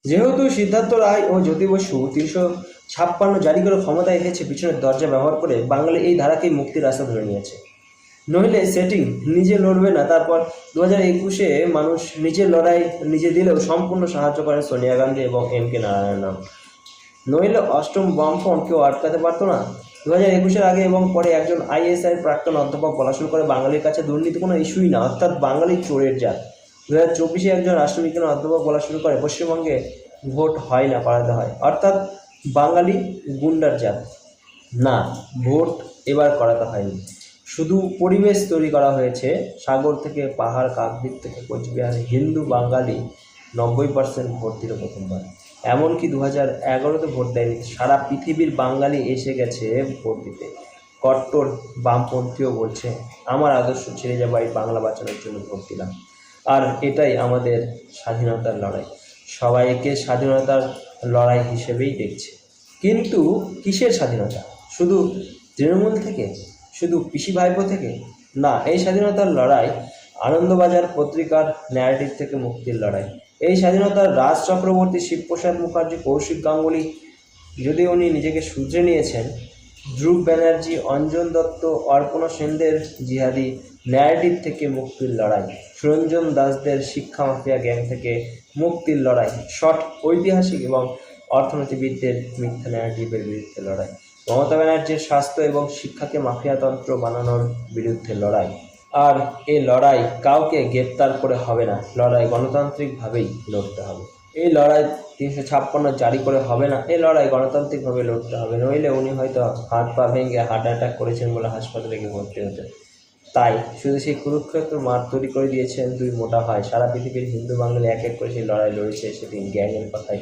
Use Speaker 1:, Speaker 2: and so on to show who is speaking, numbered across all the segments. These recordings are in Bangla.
Speaker 1: যেহেতু সিদ্ধার্থ রায় ও জ্যোতি বসু 356 জারি করে ক্ষমতায় এসেছে পিছনের দরজা ব্যবহার করে, বাঙালি এই ধারাকেই মুক্তির রাস্তা ধরে নিয়েছে। নইলে সেটিং নিজে লড়বে না। তারপর 2021-এ মানুষ নিজের লড়াই নিজে দিলেও সম্পূর্ণ সাহায্য করেন সোনিয়া গান্ধী এবং M.K. নারায়ণন। নইলে অষ্টম বামফ্রন্ট কেউ আটকাতে পারতো না। 2021-এর আগে এবং পরে একজন ISI প্রাক্তন অধ্যাপক বলা শুরু করে, বাঙালির কাছে দুর্নীতি কোনো ইস্যুই না, অর্থাৎ বাঙালি চোরের জাত। 2024-এ একজন রাষ্ট্রবিজ্ঞান অধ্যাপক বলা শুরু করে, পশ্চিমবঙ্গে ভোট হয় না, পালাতে হয়, অর্থাৎ বাঙালি গুন্ডার জাত। না, ভোট এবার করাতে হয়নি, শুধু পরিবেশ তৈরি করা হয়েছে। সাগর থেকে পাহাড়, কাকদ্বীপ থেকে কোচবিহার, হিন্দু বাঙালি 90% ভোট দিল প্রথমবার। এমনকি 2011-তে ভোট দেয়নি। সারা পৃথিবীর বাঙালি এসে গেছে ভোট দিতে। কট্টর বামপন্থীও বলছে, আমার আদর্শ ছেড়ে যাবো এই বাংলা বাঁচানোর জন্য ভোট দিলাম। আর এটাই আমাদের স্বাধীনতার লড়াই। সবাই একে স্বাধীনতার লড়াই হিসেবেই দেখছে। কিন্তু কিসের স্বাধীনতা? শুধু তৃণমূল থেকে? শুধু পিসি ভাইপো থেকে? না, এই স্বাধীনতার লড়াই আনন্দবাজার পত্রিকার ন্যারেটিভ থেকে মুক্তির লড়াই। এই স্বাধীনতার রাজ চক্রবর্তী, শিবপ্রসাদ মুখার্জি, কৌশিক গাঙ্গুলি, যদি উনি নিজেকে শুধরে নিয়েছেন, ধ্রুব ব্যানার্জি, অঞ্জন দত্ত, অর্পণা সেনদের জিহাদি ন্যারেটিভ থেকে মুক্তির লড়াই, সুরঞ্জন দাসদের শিক্ষা মাফিয়া গ্যাং থেকে মুক্তির লড়াই, শর্ট ঐতিহাসিক এবং অর্থনীতিবিদদের মিথ্যা ন্যারেটিভের বিরুদ্ধে লড়াই, মমতা ব্যানার্জির স্বাস্থ্য এবং শিক্ষাকে মাফিয়াতন্ত্র বানানোর বিরুদ্ধে লড়াই। আর এই লড়াই কাউকে গ্রেপ্তার করে হবে না, লড়াই গণতান্ত্রিকভাবেই লড়তে হবে। এই লড়াই 356 জারি করে হবে না, এই লড়াই গণতান্ত্রিকভাবে লড়তে হবে। নইলে উনি হয়তো হাত পা ভেঙে হার্ট অ্যাটাক করেছেন বলে হাসপাতালে গিয়ে ভর্তি হতেন। তাই শুধু সেই কুরুক্ষেত্র মাঠ তৈরি করে দিয়েছেন দুই মোটা ভাই। সারা পৃথিবীর হিন্দু বাঙালি এক এক করে সেই লড়াই লড়েছে সেদিন গ্যাংয়ের কথায়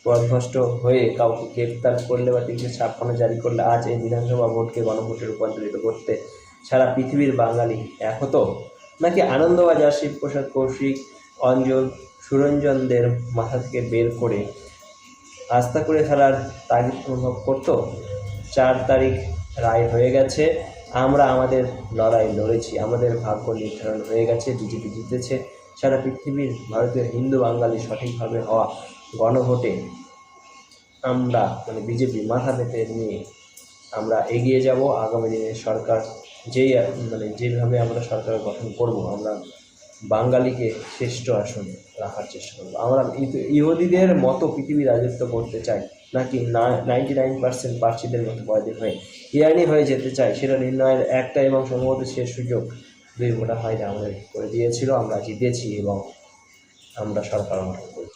Speaker 1: পথভ্রষ্ট হয়ে কাউকে গ্রেপ্তার করলে বা 356 জারি করলে আজ এই বিধানসভা ভোটকে গণভোটে রূপান্তরিত করতে সারা পৃথিবীর বাঙালি এক হতো? নাকি আনন্দবাজার শিবপ্রসাদ, কৌশিক, অঞ্জন, সুরঞ্জনদের মাথা থেকে বের করে আস্থা করে ফেলার তাগিদ অনুভব করতো? 4 তারিখ রায় হয়ে গেছে, আমরা আমাদের লড়াই লড়েছি, আমাদের ভাগ্য নির্ধারণ হয়ে গেছে, বিজেপি জিতেছে। সারা পৃথিবীর ভারতীয় হিন্দু বাঙালি সঠিকভাবে হওয়া গণভোটে আমরা বিজেপি মাথা পেতে নিয়ে আমরা এগিয়ে যাব। আগামী দিনে সরকার যেভাবে আমরা সরকার গঠন করব, আমরা বাঙালিকে শ্রেষ্ঠ আসন রাখার চেষ্টা করবো। আমরা ইহুদিদের মতো পৃথিবী রাজত্ব করতে চাই, নাকি 99% পার্সিদের মতো কয়েকদিন হয়ে ইরানি হয়ে যেতে চাই, সেটা নির্ণয়ের একটা এবং সম্ভবত শেষ সুযোগ দুই মোটা ভাইরা আমাদের করে দিয়েছিল। আমরা জিতেছি এবং আমরা সরকার গঠন করছি।